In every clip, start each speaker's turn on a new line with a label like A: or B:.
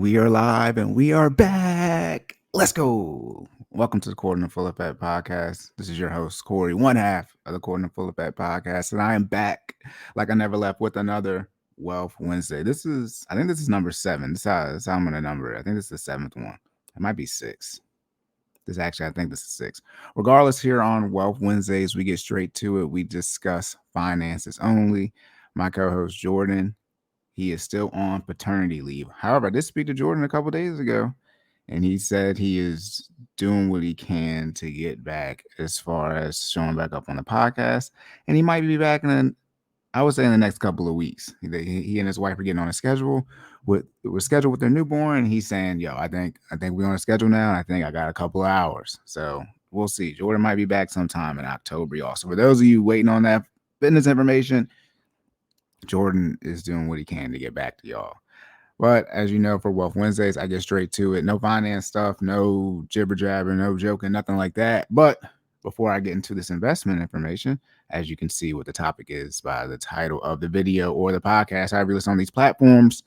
A: we are live and we are back. Let's go. Welcome to the Cory and Full Effect podcast. This is your host, Cory, one half of the Cory and Full Effect podcast. And I am back like I never left with another Wealth Wednesday. I think this is number 7. That's how I'm going to number it. I think this is the 7th one. It might be 6. I think this is 6. Regardless, here on Wealth Wednesdays, we get straight to it. We discuss finances only. My co-host, Jordan, he is still on paternity leave. However, I did speak to Jordan a couple days ago, and he said he is doing what he can to get back as far as showing back up on the podcast. And he might be back I would say in the next couple of weeks. He and his wife are getting on a schedule with their newborn. And he's saying, "Yo, I think we're on a schedule now. And I think I got a couple of hours." So we'll see. Jordan might be back sometime in October, y'all. So for those of you waiting on that fitness information, Jordan is doing what he can to get back to y'all. But as you know, for Wealth Wednesdays, I get straight to it. No finance stuff, no jibber jabber, no joking, nothing like that. But before I get into this investment information, as you can see what the topic is by the title of the video or the podcast, however you listen on these platforms,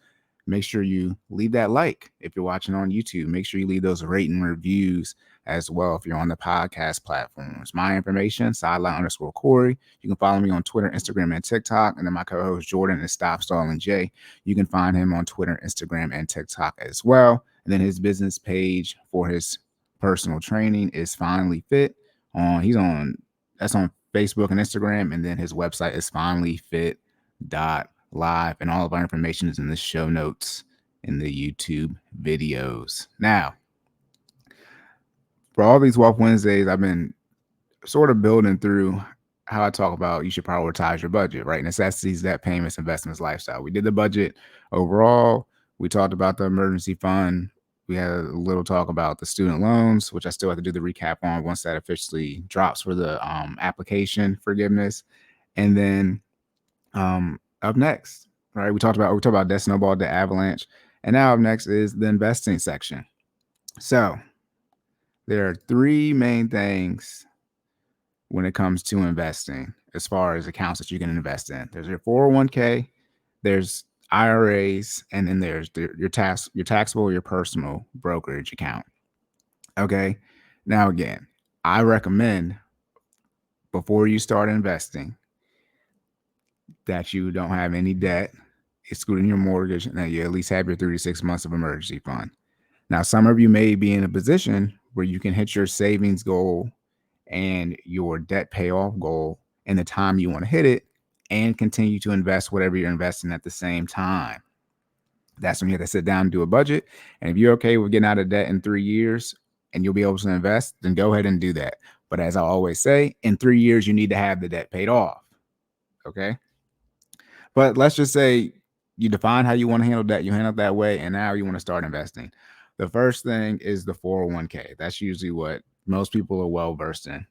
A: make sure you leave that like. If you're watching on YouTube, make sure you leave those rating reviews as well if you're on the podcast platforms. My information, sideline_Cory. You can follow me on Twitter, Instagram, and TikTok. And then my co-host Jordan is Stop Stalling J. You can find him on Twitter, Instagram, and TikTok as well. And then his business page for his personal training is FinallyFit. That's on Facebook and Instagram. And then his website is FinallyFit.live. And all of our information is in the show notes in the YouTube videos. Now, for all these Wealth Wednesdays, I've been sort of building through how I talk about you should prioritize your budget, right? Necessities, debt payments, investments, lifestyle. We did the budget overall. We talked about the emergency fund. We had a little talk about the student loans, which I still have to do the recap on once that officially drops for the application forgiveness. And then up next, right? We talked about debt snowball, debt avalanche. And now up next is the investing section. So there are 3 main things when it comes to investing as far as accounts that you can invest in. There's your 401k, there's IRAs, and then there's your taxable, your personal brokerage account. Okay. Now, again, I recommend before you start investing that you don't have any debt, excluding your mortgage, and that you at least have your 3 to 6 months of emergency fund. Now, some of you may be in a position where you can hit your savings goal and your debt payoff goal in the time you want to hit it and continue to invest whatever you're investing at the same time. That's when you have to sit down and do a budget. And if you're okay with getting out of debt in 3 years and you'll be able to invest, then go ahead and do that. But as I always say, in 3 years, you need to have the debt paid off. Okay. But let's just say you define how you want to handle debt, you handle it that way, and now you want to start investing. The first thing is the 401k. That's usually what most people are well versed in.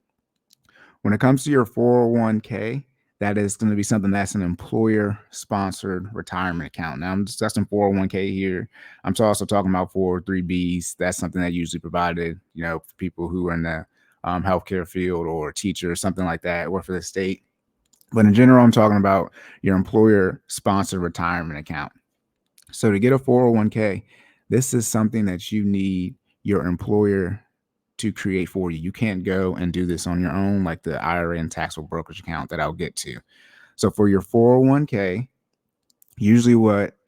A: When it comes to your 401k, that is going to be something that's an employer-sponsored retirement account. Now, I'm discussing 401k here. I'm also talking about 403b's. That's something that usually provided, for people who are in the healthcare field or teachers, something like that, or for the state. But in general, I'm talking about your employer-sponsored retirement account. So to get a 401k, this is something that you need your employer to create for you. You can't go and do this on your own, like the IRA and taxable brokerage account that I'll get to. So for your 401k, usually what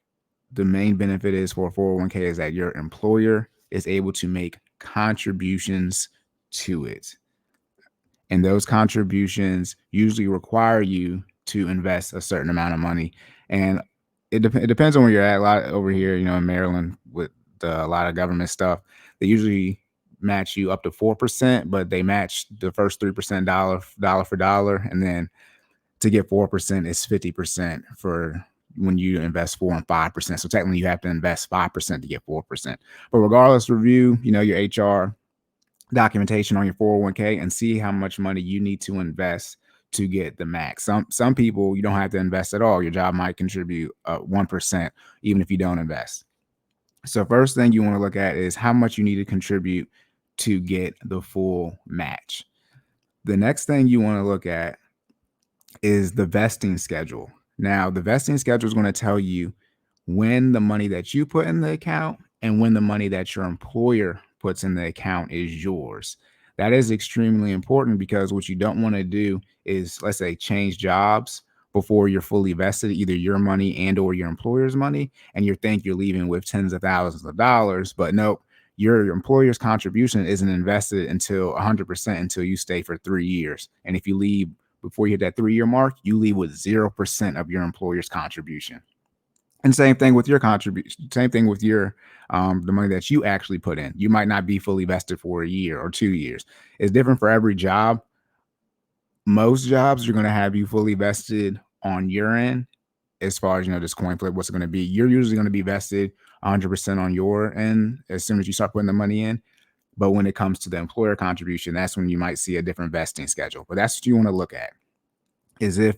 A: the main benefit is for a 401k is that your employer is able to make contributions to it. And those contributions usually require you to invest a certain amount of money. And it depends on where you're at. A lot over here, in Maryland with a lot of government stuff, they usually match you up to 4%, but they match the first 3% dollar for dollar. And then to get 4% is 50% for when you invest 4 and 5%. So technically you have to invest 5% to get 4%. But regardless, review, your HR documentation on your 401k and see how much money you need to invest to get the max. Some people, you don't have to invest at all. Your job might contribute 1%, even if you don't invest. So first thing you want to look at is how much you need to contribute to get the full match. The next thing you want to look at is the vesting schedule. Now, the vesting schedule is going to tell you when the money that you put in the account and when the money that your employer puts in the account is yours. That is extremely important because what you don't want to do is, let's say, change jobs before you're fully vested, either your money and or your employer's money, and you think you're leaving with tens of thousands of dollars, but nope, your employer's contribution isn't invested until 100% until you stay for 3 years. And if you leave before you hit that 3-year mark, you leave with 0% of your employer's contribution. And same thing with your contribution, same thing with your the money that you actually put in. You might not be fully vested for a year or 2 years. It's different for every job. Most jobs are going to have you fully vested on your end. As far as, this coin flip, what's it going to be? You're usually going to be vested 100% on your end as soon as you start putting the money in. But when it comes to the employer contribution, that's when you might see a different vesting schedule. But that's what you want to look at, is if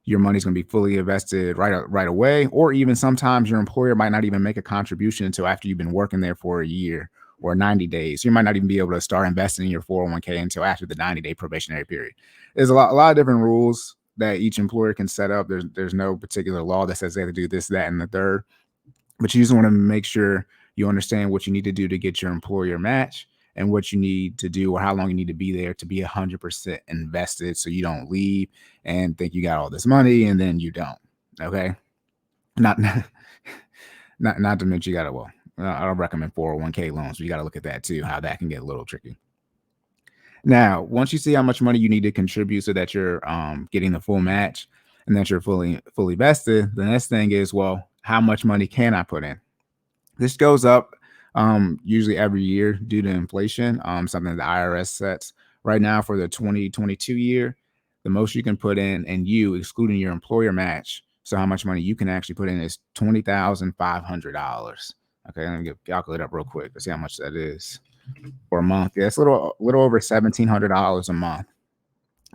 A: your money's going to be fully invested right away, or even sometimes your employer might not even make a contribution until after you've been working there for a year or 90 days. You might not even be able to start investing in your 401k until after the 90-day probationary period. There's a lot of different rules that each employer can set up. There's no particular law that says they have to do this, that, and the third. But you just want to make sure you understand what you need to do to get your employer match and what you need to do or how long you need to be there to be 100% invested, so you don't leave and think you got all this money and then you don't. Okay. Not to mention you got to, I don't recommend 401k loans. You got to look at that too, how that can get a little tricky. Now, once you see how much money you need to contribute so that you're getting the full match and that you're fully vested, the next thing is, well, how much money can I put in? This goes up usually every year due to inflation, something the IRS sets. Right now for the 2022 year, the most you can put in, and you excluding your employer match, so how much money you can actually put in, is $20,500. Okay, let me calculate up real quick to see how much that is for a month. Yeah, it's a little over $1,700 a month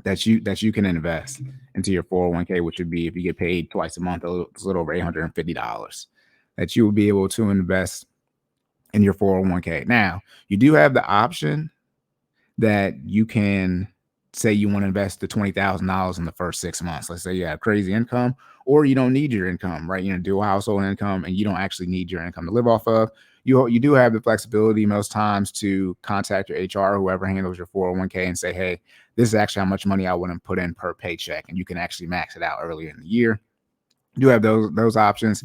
A: that you can invest into your 401k, which would be, if you get paid twice a month, it's a little over $850 that you will be able to invest in your 401k. Now, you do have the option that you can say you want to invest the $20,000 in the first 6 months. Let's say you have crazy income, or you don't need your income, right? Dual household income, and you don't actually need your income to live off of. You do have the flexibility most times to contact your HR, whoever handles your 401k, and say, hey, this is actually how much money I want to put in per paycheck, and you can actually max it out earlier in the year. You do have those options.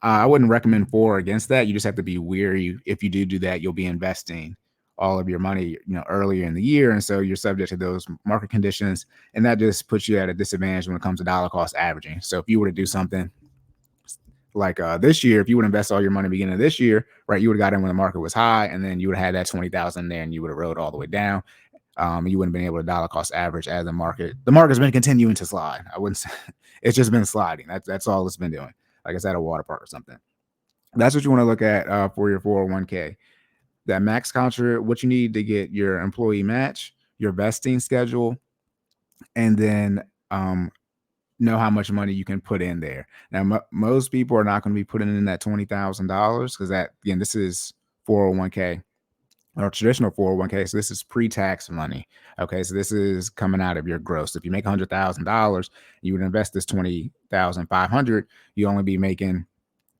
A: I wouldn't recommend for or against that. You just have to be wary. If you do that, you'll be investing all of your money, earlier in the year. And so you're subject to those market conditions. And that just puts you at a disadvantage when it comes to dollar cost averaging. So if you were to do something like this year, if you would invest all your money beginning of this year, right, you would have got in when the market was high, and then you would have had that 20,000 there, and you would have rode all the way down. You wouldn't have been able to dollar cost average as the market's been continuing to slide. I wouldn't say it's just been sliding. That's all it's been doing. Like it's at a water park or something. That's what you want to look at for your 401k. That max contra, what you need to get your employee match, your vesting schedule, and then know how much money you can put in there. Now, most people are not going to be putting in that $20,000 because that, again, this is 401k or traditional 401k. So this is pre-tax money. Okay, so this is coming out of your gross. If you make $100,000, you would invest this $20,500. You only be making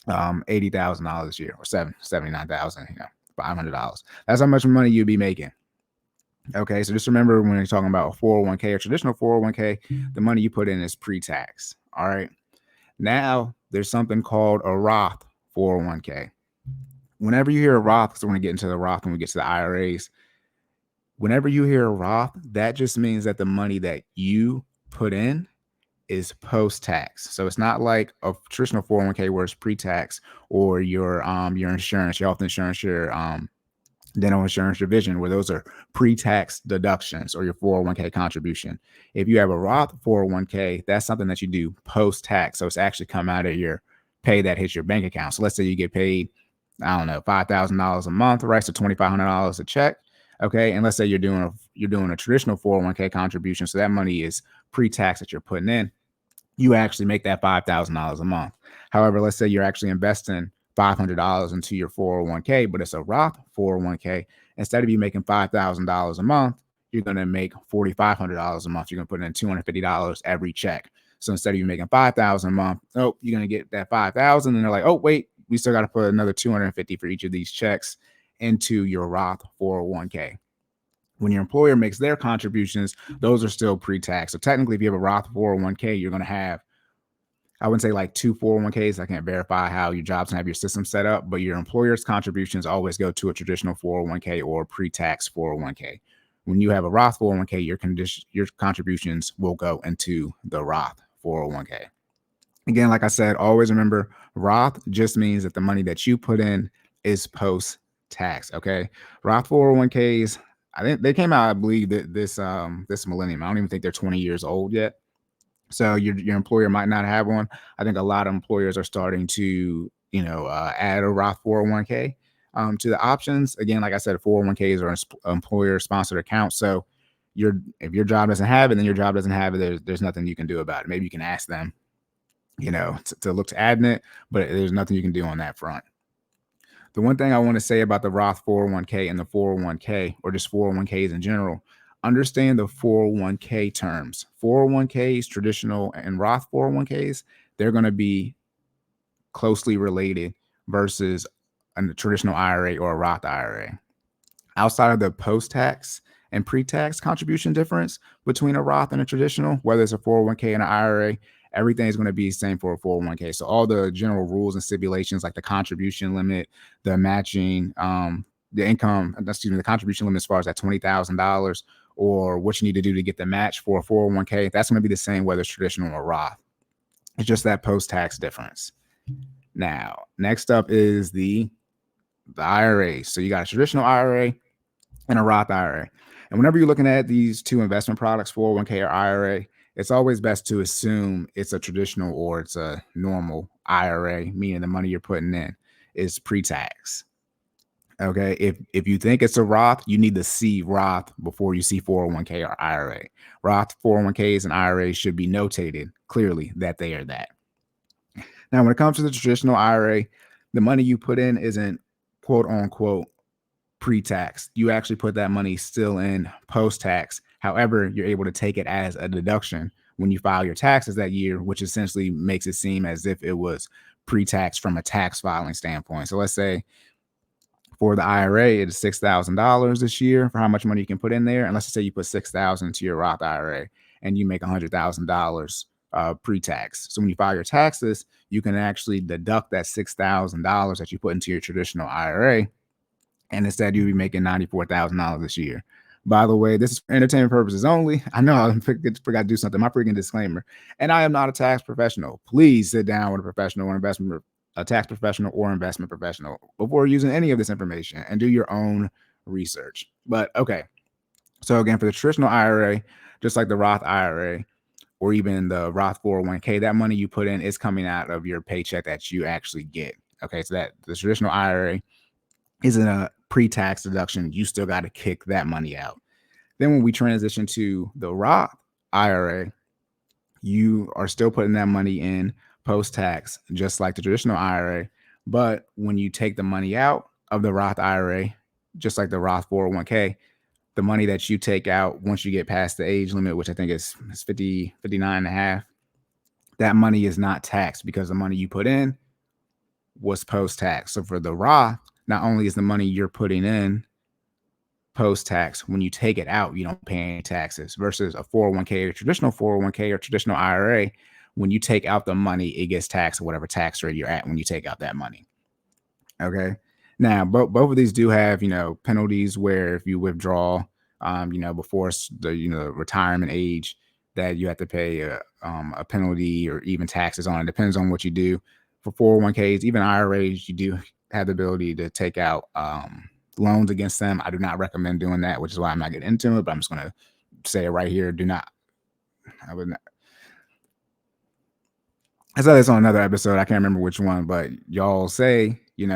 A: $80,000 a year, or $79,500. That's how much money you'd be making. Okay, so just remember, when you're talking about a 401k or traditional 401k, the money you put in is pre-tax. All right. Now there's something called a Roth 401k. Whenever you hear a Roth, because we're going to get into the Roth when we get to the IRAs, whenever you hear a Roth, that just means that the money that you put in is post-tax. So it's not like a traditional 401k where it's pre-tax, or your insurance, your health insurance, your dental insurance, your vision, where those are pre-tax deductions, or your 401k contribution. If you have a Roth 401k, that's something that you do post-tax. So it's actually come out of your pay that hits your bank account. So let's say you get paid, I don't know, $5,000 a month, right? So $2,500 a check. Okay. And let's say you're doing a traditional 401k contribution. So that money is pre-tax that you're putting in. You actually make that $5,000 a month. However, let's say you're actually investing $500 into your 401k, but it's a Roth 401k. Instead of you making $5,000 a month, you're going to make $4,500 a month. You're going to put in $250 every check. So instead of you making $5,000 a month, you're going to get that $5,000, and they're like, oh, wait, we still got to put another $250 for each of these checks into your Roth 401k. When your employer makes their contributions, those are still pre-tax. So technically, if you have a Roth 401k, you're going to have, I wouldn't say like two 401ks. I can't verify how your jobs have your system set up, but your employer's contributions always go to a traditional 401k or pre-tax 401k. When you have a Roth 401k, your contributions will go into the Roth 401k. Again, like I said, always remember Roth just means that the money that you put in is post-tax. Okay, Roth 401ks, I think they came out, I believe, that this millennium. I don't even think they're 20 years old yet. So your employer might not have one. I think a lot of employers are starting to, add a Roth 401k to the options. Again, like I said, 401ks are employer-sponsored accounts. So if your job doesn't have it, then your job doesn't have it. There's nothing you can do about it. Maybe you can ask them, to look to adding it, but there's nothing you can do on that front. The one thing I want to say about the Roth 401k and the 401k, or just 401ks in general, understand the 401k terms. 401ks, traditional and Roth 401ks, they're going to be closely related versus a traditional IRA or a Roth IRA. Outside of the post-tax and pre-tax contribution difference between a Roth and a traditional, whether it's a 401k and an IRA, everything is going to be the same for a 401k. So all the general rules and stipulations, like the contribution limit, the matching, the contribution limit as far as that $20,000, or what you need to do to get the match for a 401k, that's going to be the same whether it's traditional or Roth. It's just that post-tax difference. Now, next up is the IRA. So you got a traditional IRA and a Roth IRA. And whenever you're looking at these two investment products, 401k or IRA, it's always best to assume it's a traditional or it's a normal IRA, meaning the money you're putting in is pre-tax. Okay. If you think it's a Roth, you need to see Roth before you see 401k or IRA. Roth 401ks and IRAs should be notated clearly that they are that. Now, when it comes to the traditional IRA, the money you put in isn't quote unquote pre-tax. You actually put that money still in post-tax. However, you're able to take it as a deduction when you file your taxes that year, which essentially makes it seem as if it was pre-tax from a tax filing standpoint. So let's say for the IRA, it's $6,000 this year for how much money you can put in there. And let's just say you put $6,000 into your Roth IRA and you make $100,000 pre-tax. So when you file your taxes, you can actually deduct that $6,000 that you put into your traditional IRA. And instead, you'll be making $94,000 this year. By the way, this is for entertainment purposes only. I know I forgot to do something. My freaking disclaimer. And I am not a tax professional. Please sit down with a professional or a tax professional or investment professional before using any of this information and do your own research. But okay. So again, for the traditional IRA, just like the Roth IRA or even the Roth 401k, that money you put in is coming out of your paycheck that you actually get. Okay. So that the traditional IRA isn't a pre-tax deduction. You still got to kick that money out. Then when we transition to the Roth IRA, you are still putting that money in post-tax, just like the traditional IRA. But when you take the money out of the Roth IRA, just like the Roth 401k, the money that you take out once you get past the age limit, which I think is 59 and a half, that money is not taxed because the money you put in was post-tax. So for the Roth, not only is the money you're putting in post-tax, when you take it out, you don't pay any taxes, versus a 401k or traditional 401k or traditional IRA. When you take out the money, it gets taxed at whatever tax rate you're at when you take out that money. Okay. Now, both of these do have, penalties where if you withdraw, before the retirement age, that you have to pay a penalty or even taxes on. It depends on what you do. For 401ks, even IRAs, you do have the ability to take out loans against them. I do not recommend doing that, which is why I'm not getting into it, but I'm just going to say it right here. I would not. I saw this on another episode. I can't remember which one, but y'all say, you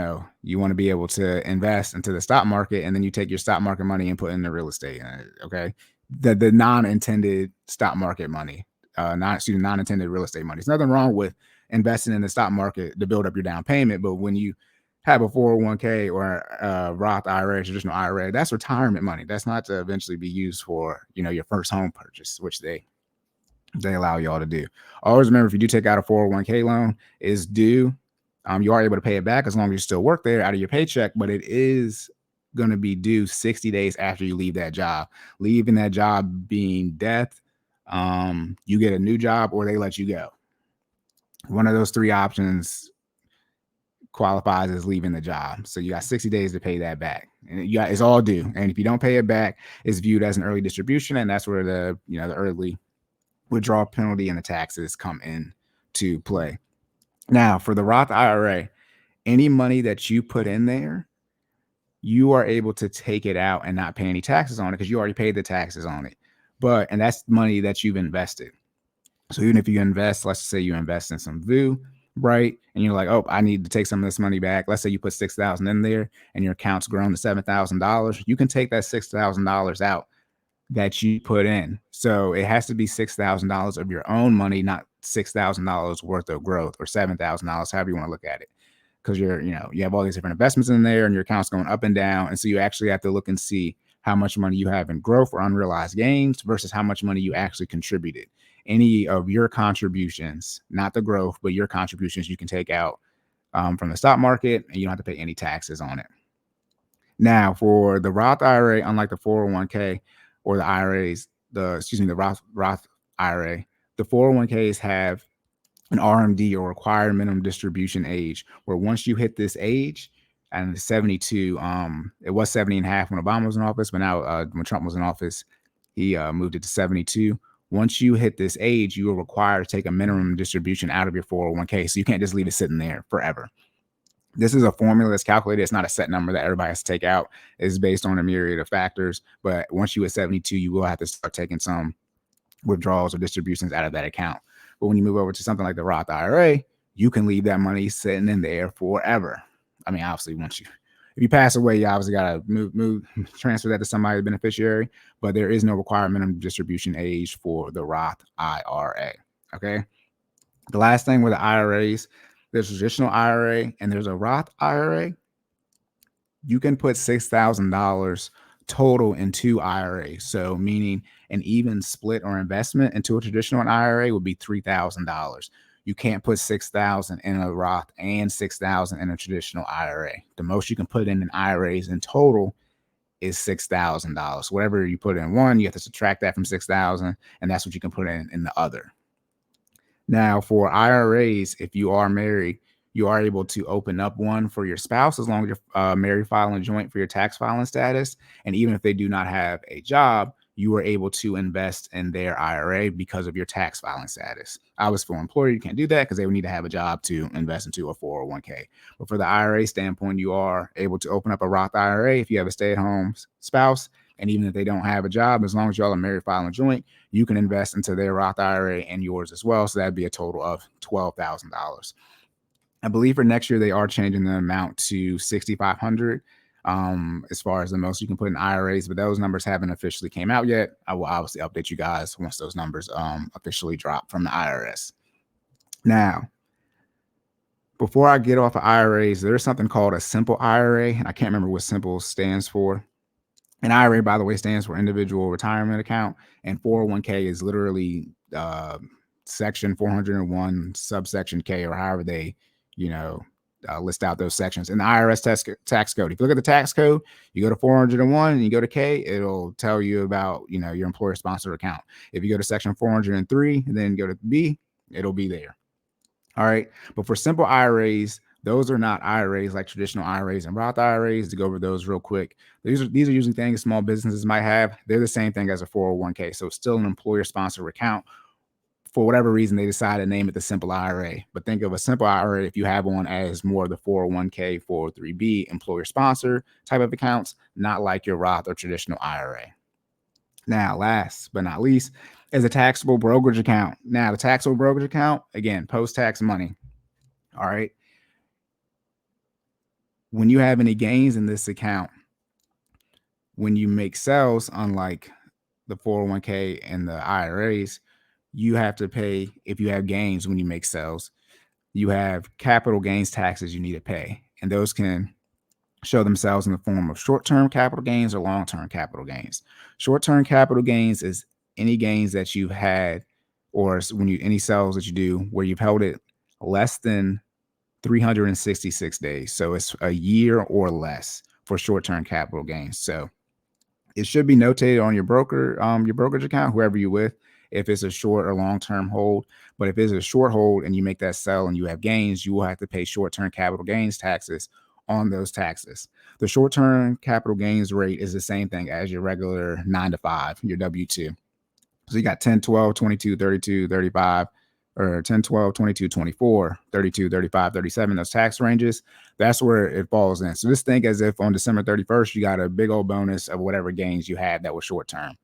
A: want to be able to invest into the stock market, and then you take your stock market money and put it into real estate. Okay. The non-intended stock market money, non-intended real estate money. There's nothing wrong with investing in the stock market to build up your down payment. But when you have a 401k or a Roth IRA, traditional IRA, that's retirement money. That's not to eventually be used for, your first home purchase, which they allow y'all to do. Always remember, if you do take out a 401k loan, it's due You are able to pay it back as long as you still work there out of your paycheck, but it is going to be due 60 days after you leave that job. Leaving that job being death, you get a new job or they let you go. One of those three options qualifies as leaving the job. So you got 60 days to pay that back. And it's all due. And if you don't pay it back, it's viewed as an early distribution. And that's where the early withdrawal penalty and the taxes come in to play. Now, for the Roth IRA, any money that you put in there, you are able to take it out and not pay any taxes on it because you already paid the taxes on it. And that's money that you've invested. So even if you invest, let's say you invest in some VU, right? And you're like, oh, I need to take some of this money back. Let's say you put $6,000 in there and your account's grown to $7,000. You can take that $6,000 out that you put in. So it has to be $6,000 of your own money, not $6,000 worth of growth or $7,000, however you want to look at it. Because you have all these different investments in there and your account's going up and down. And so you actually have to look and see how much money you have in growth or unrealized gains versus how much money you actually contributed. Any of your contributions, not the growth, but your contributions you can take out from the stock market and you don't have to pay any taxes on it. Now, for the Roth IRA, unlike the 401k or the IRAs, the Roth IRA, the 401ks have an RMD or required minimum distribution age, where once you hit this age, and 72, it was 70 and a half when Obama was in office, but now when Trump was in office, he moved it to 72. Once you hit this age, you are required to take a minimum distribution out of your 401k. So you can't just leave it sitting there forever. This is a formula that's calculated. It's not a set number that everybody has to take out. It's based on a myriad of factors. But once you hit 72, you will have to start taking some withdrawals or distributions out of that account. But when you move over to something like the Roth IRA, you can leave that money sitting in there forever. I mean, obviously, if you pass away, you obviously got to transfer that to somebody, beneficiary, but there is no required minimum distribution age for the Roth IRA. Okay. The last thing with the IRAs, there's a traditional IRA and there's a Roth IRA. You can put $6,000 total in two IRAs. So meaning an even split or investment into a traditional IRA would be $3,000. You can't put $6,000 in a Roth and $6,000 in a traditional IRA. The most you can put in IRAs in total is $6,000. Whatever you put in one, you have to subtract that from $6,000, and that's what you can put in the other. Now, for IRAs, if you are married, you are able to open up one for your spouse as long as you're married filing joint for your tax filing status. And even if they do not have a job, you are able to invest in their IRA because of your tax filing status. Obviously, for an employer, you can't do that because they would need to have a job to invest into a 401k. But for the IRA standpoint, you are able to open up a Roth IRA if you have a stay-at-home spouse. And even if they don't have a job, as long as y'all are married filing joint, you can invest into their Roth IRA and yours as well. So that'd be a total of $12,000. I believe for next year, they are changing the amount to $6,500 as far as the most you can put in IRAs, but those numbers haven't officially came out yet. I will obviously update you guys once those numbers officially drop from the IRS. Now, before I get off of IRAs, there's something called a simple IRA, and I can't remember what simple stands for. An IRA, by the way, stands for individual retirement account, and 401k is literally section 401 subsection K, or however they list out those sections in the IRS tax code. If you look at the tax code, you go to 401 and you go to K, it'll tell you about your employer sponsored account. If you go to section 403 and then go to B, it'll be there. All right. But for simple IRAs, those are not IRAs like traditional IRAs and Roth IRAs. To go over those real quick, these are usually things small businesses might have. They're the same thing as a 401k. So it's still an employer sponsored account. For whatever reason, they decided to name it the simple IRA. But think of a simple IRA if you have one as more of the 401k, 403b, employer sponsor type of accounts, not like your Roth or traditional IRA. Now, last but not least, is a taxable brokerage account. Now, the taxable brokerage account, again, post-tax money. All right. When you have any gains in this account, when you make sales, unlike the 401k and the IRAs, you have to pay, if you have gains when you make sales, you have capital gains taxes you need to pay. And those can show themselves in the form of short-term capital gains or long-term capital gains. Short-term capital gains is any gains that you've had, or any sales that you do where you've held it less than 366 days. So it's a year or less for short-term capital gains. So it should be notated on your brokerage account, whoever you're with, if it's a short or long-term hold. But if it's a short hold and you make that sell and you have gains, you will have to pay short-term capital gains taxes on those taxes. The short-term capital gains rate is the same thing as your regular 9 to 5, your W-2. So you got 10, 12, 22, 32, 35, or 10, 12, 22, 24, 32, 35, 37, those tax ranges. That's where it falls in. So just think as if on December 31st, you got a big old bonus of whatever gains you had that were short term.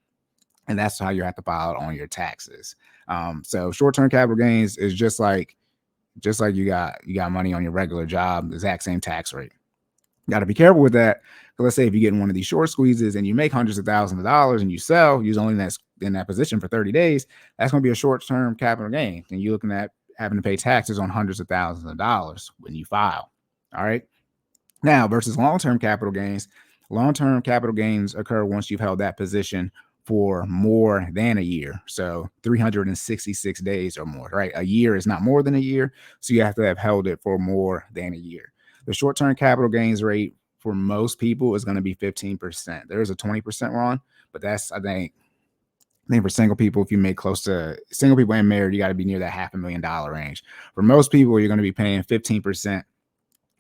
A: And that's how you have to file it on your taxes. So short-term capital gains is just like you got money on your regular job, the exact same tax rate. You got to be careful with that. Let's say if you get in one of these short squeezes and you make hundreds of thousands of dollars and you sell, you're only in that position for 30 days, that's going to be a short-term capital gain. And you're looking at having to pay taxes on hundreds of thousands of dollars when you file. All right. Now, versus long-term capital gains occur once you've held that position for more than a year. So 366 days or more, right? A year is not more than a year. So you have to have held it for more than a year. The short-term capital gains rate for most people is going to be 15%. There's a 20% one, but that's, I think for single people, if you make close to single people and married, you got to be near that $500,000 range. For most people, you're going to be paying 15%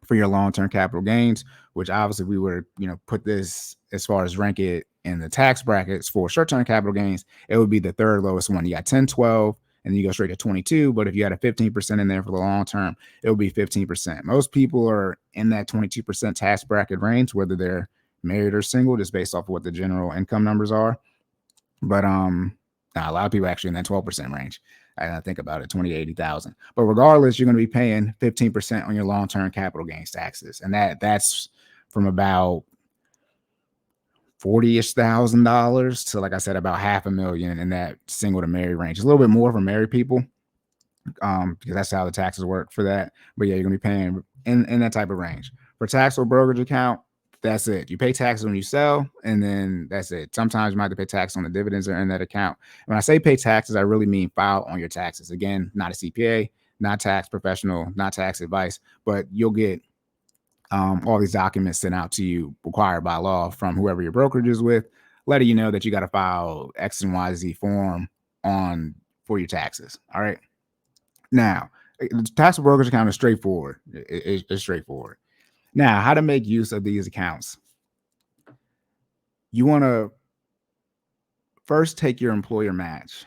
A: for your long-term capital gains, which obviously we were, put this as far as rank it in the tax brackets for short-term capital gains, it would be the third lowest one. You got 10, 12, and then you go straight to 22. But if you had a 15% in there for the long term, it would be 15%. Most people are in that 22% tax bracket range, whether they're married or single, just based off of what the general income numbers are. But a lot of people actually in that 12% range. I think about it, 20 to 80,000. But regardless, you're going to be paying 15% on your long-term capital gains taxes, and that's from about $40,000-ish to, like I said, about $500,000 in that single to married range. It's a little bit more for married people, because that's how the taxes work for that. But yeah, you're going to be paying in that type of range. For taxable brokerage account, that's it. You pay taxes when you sell, and then that's it. Sometimes you might have to pay tax on the dividends that are in that account. When I say pay taxes, I really mean file on your taxes. Again, not a CPA, not tax professional, not tax advice, but you'll get all these documents sent out to you required by law from whoever your brokerage is with, letting you know that you got to file X and YZ form for your taxes. All right. Now, the taxable brokerage account is straightforward. It's straightforward. Now, how to make use of these accounts. You want to first take your employer match,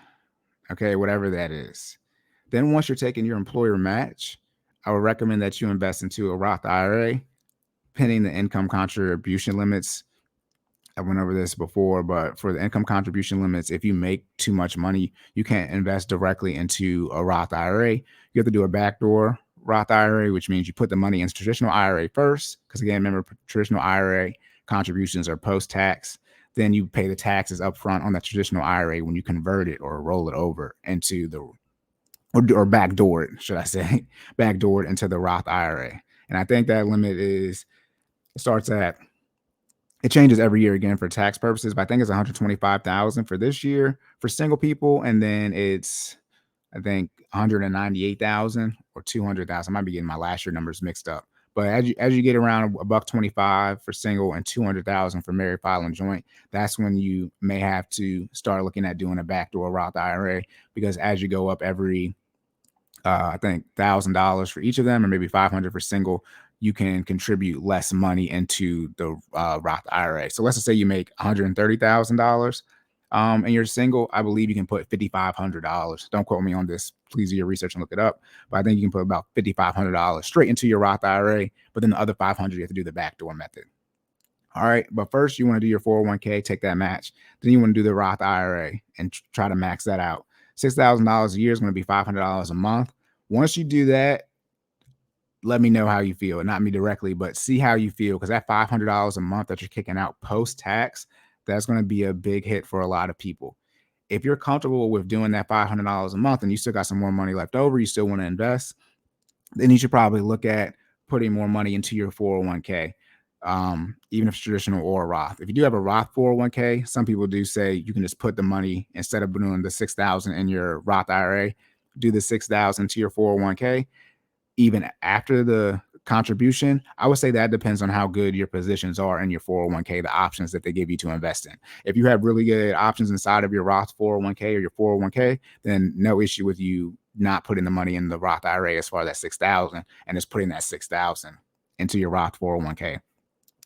A: okay, whatever that is. Then once you're taking your employer match, I would recommend that you invest into a Roth IRA, pending the income contribution limits. I went over this before, but for the income contribution limits, if you make too much money, you can't invest directly into a Roth IRA. You have to do a backdoor Roth IRA, which means you put the money into traditional IRA first, because again, remember, traditional IRA contributions are post-tax. Then you pay the taxes up front on that traditional IRA when you convert it or roll it over into the, or backdoor it, should I say, backdoor it into the Roth IRA. And I think that limit starts at, it changes every year again for tax purposes, but I think it's 125,000 for this year for single people, and then it's, I think, 198,000 or 200,000. I might be getting my last year numbers mixed up. But as you get around $125 for single and 200,000 for married filing joint, that's when you may have to start looking at doing a backdoor Roth IRA, because as you go up every, I think $1,000 for each of them, or maybe 500 for single, you can contribute less money into the Roth IRA. So let's just say you make $130,000 and you're single. I believe you can put $5,500. Don't quote me on this. Please do your research and look it up. But I think you can put about $5,500 straight into your Roth IRA. But then the other 500, you have to do the backdoor method. All right. But first, you want to do your 401k, take that match. Then you want to do the Roth IRA and try to max that out. $6,000 a year is going to be $500 a month. Once you do that, let me know how you feel. Not me directly, but see how you feel, because that $500 a month that you're kicking out post-tax, that's going to be a big hit for a lot of people. If you're comfortable with doing that $500 a month and you still got some more money left over, you still want to invest, then you should probably look at putting more money into your 401k, even if it's traditional or Roth. If you do have a Roth 401k, some people do say you can just put the money, instead of doing the $6,000 in your Roth IRA, do the $6,000 to your 401k. even after the contribution, I would say that depends on how good your positions are in your 401k, the options that they give you to invest in. If you have really good options inside of your Roth 401k or your 401k, then no issue with you not putting the money in the Roth IRA as far as that 6,000 and just putting that 6,000 into your Roth 401k.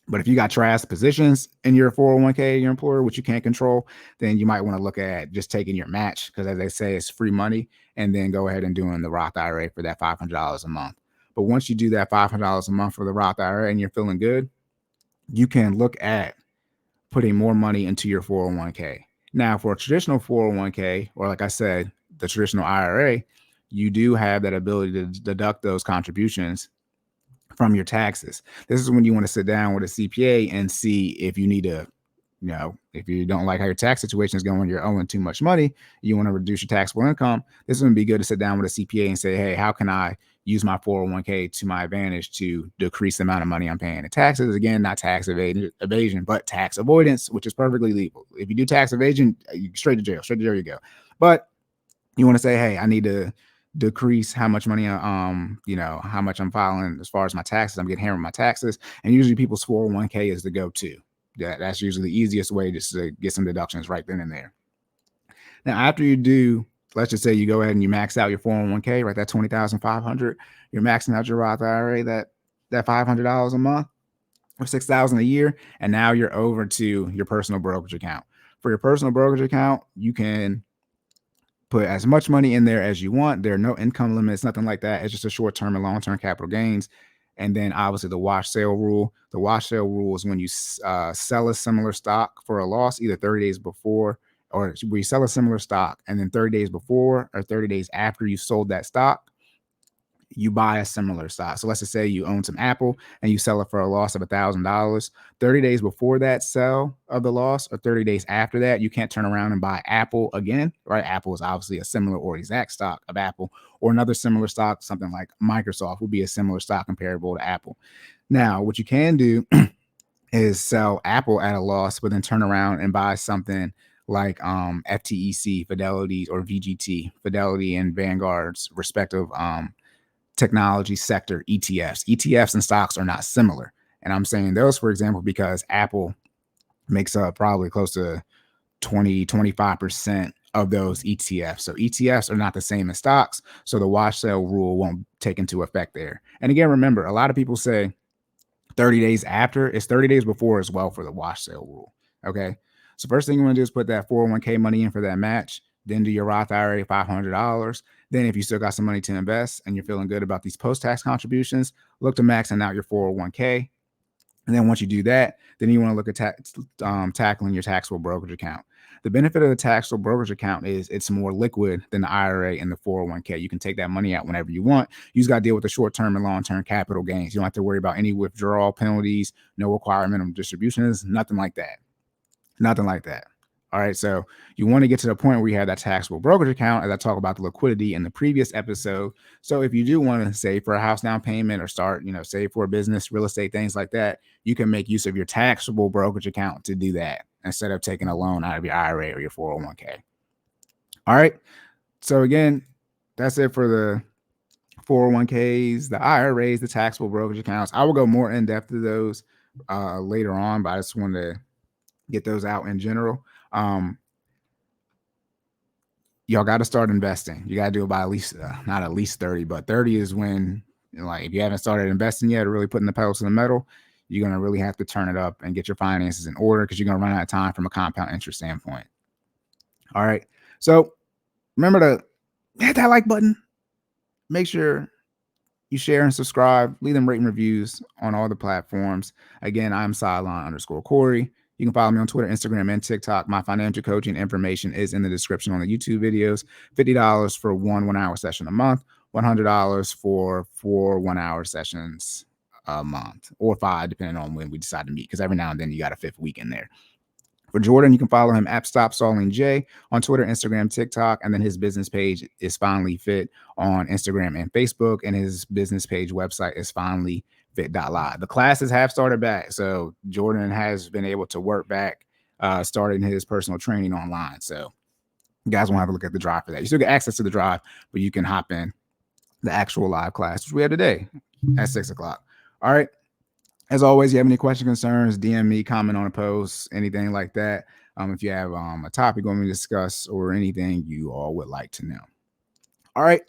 A: But if you got trash positions in your 401k, your employer, which you can't control, then you might want to look at just taking your match, because as they say, it's free money, and then go ahead and doing the Roth IRA for that $500 a month. But once you do that $500 a month for the Roth IRA and you're feeling good, you can look at putting more money into your 401k. Now, for a traditional 401k, or like I said, the traditional IRA, you do have that ability to deduct those contributions from your taxes. This is when you want to sit down with a CPA and see if you need to, if you don't like how your tax situation is going, you're owing too much money, you want to reduce your taxable income. This is going to be good to sit down with a CPA and say, hey, how can I use my 401k to my advantage to decrease the amount of money I'm paying in taxes? Again, not tax evasion, but tax avoidance, which is perfectly legal. If you do tax evasion, straight to jail you go. But you want to say, hey, I need to decrease how much money, how much I'm filing as far as my taxes. I'm getting hammered with my taxes. And usually people's 401k is the go-to. That's usually the easiest way just to get some deductions right then and there. Now, after you do, let's just say you go ahead and you max out your 401k, right? That $20,500, you're maxing out your Roth IRA, that $500 a month or $6,000 a year. And now you're over to your personal brokerage account. For your personal brokerage account, you can put as much money in there as you want. There are no income limits, nothing like that. It's just a short-term and long-term capital gains. And then obviously the wash sale rule. The wash sale rule is when you sell a similar stock for a loss, either 30 days before, or we sell a similar stock and then 30 days before or 30 days after you sold that stock, you buy a similar stock. So let's just say you own some Apple and you sell it for a loss of $1,000. 30 days before that sell of the loss or 30 days after that, you can't turn around and buy Apple again, right? Apple is obviously a similar or exact stock of Apple, or another similar stock, something like Microsoft would be a similar stock comparable to Apple. Now, what you can do is sell Apple at a loss, but then turn around and buy something like FTEC, Fidelity, or VGT, Fidelity and Vanguard's respective technology sector ETFs. ETFs and stocks are not similar. And I'm saying those, for example, because Apple makes up probably close to 25% of those ETFs. So ETFs are not the same as stocks. So the wash sale rule won't take into effect there. And again, remember, a lot of people say 30 days after. It's 30 days before as well for the wash sale rule. Okay. So first thing you want to do is put that 401k money in for that match. Then do your Roth IRA, $500. Then if you still got some money to invest and you're feeling good about these post-tax contributions, look to maxing out your 401k. And then once you do that, then you want to look at tackling your taxable brokerage account. The benefit of the taxable brokerage account is it's more liquid than the IRA and the 401k. You can take that money out whenever you want. You just got to deal with the short-term and long-term capital gains. You don't have to worry about any withdrawal penalties, no requirement minimum distributions, nothing like that. Nothing like that. All right. So you want to get to the point where you have that taxable brokerage account, as I talk about the liquidity in the previous episode. So if you do want to save for a house down payment or start, save for a business, real estate, things like that, you can make use of your taxable brokerage account to do that instead of taking a loan out of your IRA or your 401k. All right. So again, that's it for the 401ks, the IRAs, the taxable brokerage accounts. I will go more in depth to those later on, but I just wanted to get those out in general. Y'all got to start investing. You got to do it by at least, not at least 30, but 30 is when, if you haven't started investing yet or really putting the pedal to the metal, you're going to really have to turn it up and get your finances in order, because you're going to run out of time from a compound interest standpoint. All right. So remember to hit that like button. Make sure you share and subscribe. Leave them rating reviews on all the platforms. Again, I'm Sideline_Cory. You can follow me on Twitter, Instagram, and TikTok. My financial coaching information is in the description on the YouTube videos. $50 for one 1-hour session a month, $100 for 4 1-hour sessions a month, or 5, depending on when we decide to meet, because every now and then you got a 5th week in there. For Jordan, you can follow him at StopStallingJ on Twitter, Instagram, TikTok, and then his business page is FinallyFit on Instagram and Facebook, and his business page website is FinallyFit.live. The classes have started back, so Jordan has been able to work back, starting his personal training online. So you guys want to have a look at the drive for that. You still get access to the drive, but you can hop in the actual live class, which we have today at 6 o'clock. All right. As always, you have any questions, concerns, DM me, comment on a post, anything like that. If you have a topic you want me to discuss or anything you all would like to know. All right.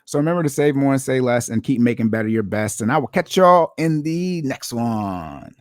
A: So remember to save more and say less and keep making better your best. And I will catch y'all in the next one.